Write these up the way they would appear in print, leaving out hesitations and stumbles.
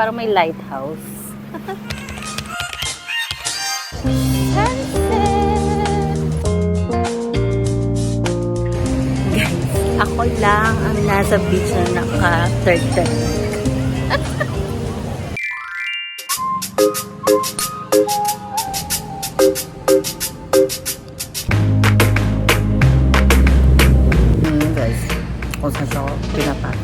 parang may lighthouse. Sunset! Guys, ako lang ang nasa beach na naka-turtle. Guys, kung saan siya pinapak.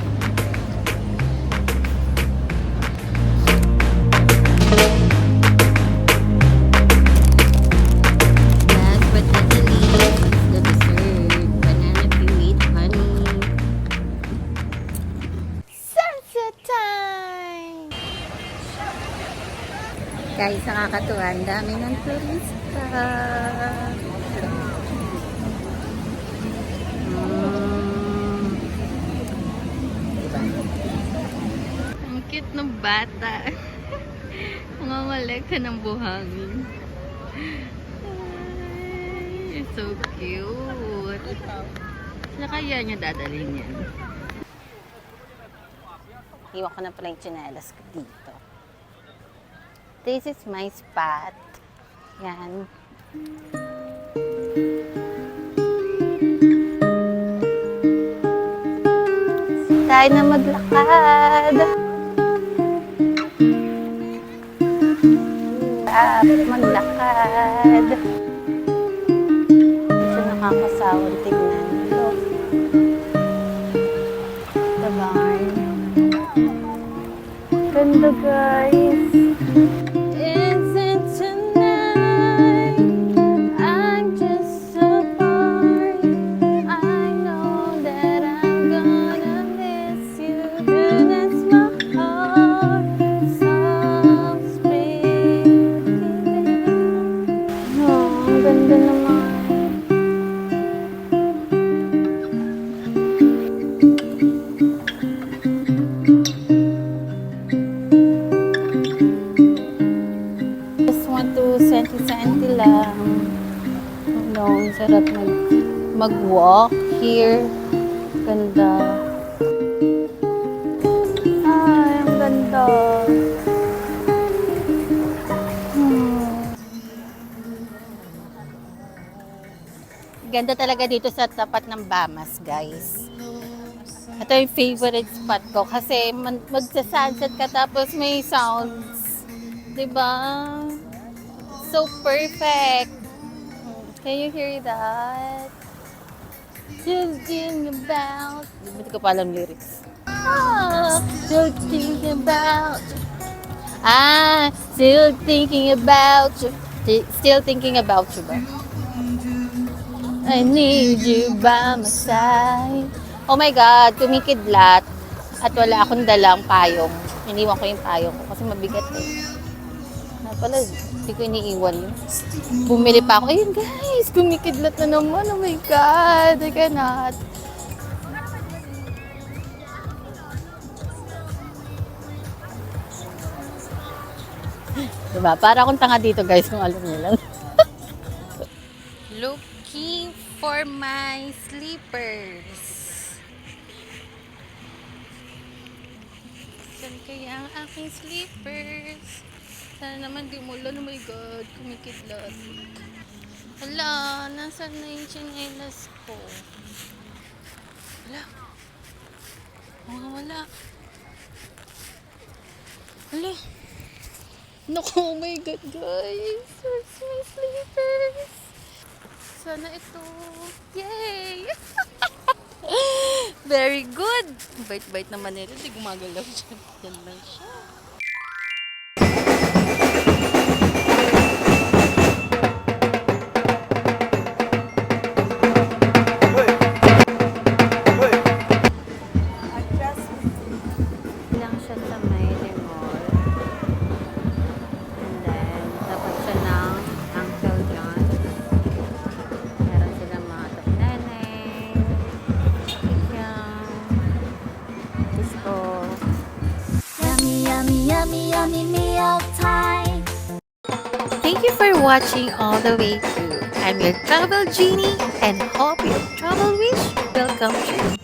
Guys, nakakatuwa. Ang dami ng turista. Diba? Ang cute ng bata. Nangangalekta ng buhangin. Ay, so cute. Saan kaya niya dadalhin yan? Iwan ko na pala yung tsinelas ko dito. This is my spot. Yan. Tayo na maglakad. Maglakad. Ito nakakasawang tignan. Look. The barn. Ganda, guys. Senti-senti lang. No, sarap mag-walk here. Ganda. Ay, ang ganda. Ganda talaga dito sa tapat ng Bamas, guys. Ito yung favorite spot ko kasi magsa-sunset ka tapos may sounds. Diba? So perfect. Can you hear that? Just thinking about. Hindi ko pa alam lyrics. Still thinking about. Still thinking about you. Still thinking about you ba? I need you by my side. Oh my God, kumikidlat. At wala akong dalang payong. Iniwan ko yung payong ko kasi mabigat eh. Pala, hindi ko iniiwan yun. Bumili pa ako. Ayun guys, kumikidlat na naman. Oh my God, I cannot. Diba? Para akong tanga dito guys, kung alam niyo lang. Looking for my slippers. Saan kaya ang aking slippers? Sana naman di umulan. Oh my God, kumikidlat. Hala, nasaan na yung tsinelas ko? Hala. Wala. Hala. Naku, oh my God, guys. Where's my slippers? Sana ito. Yay! Very good. Bite-bite naman nila. Hindi gumagalaw siya. Yan lang siya. Thank you for watching all the way through. I'm your travel Ginnie and hope your travel wish will come true.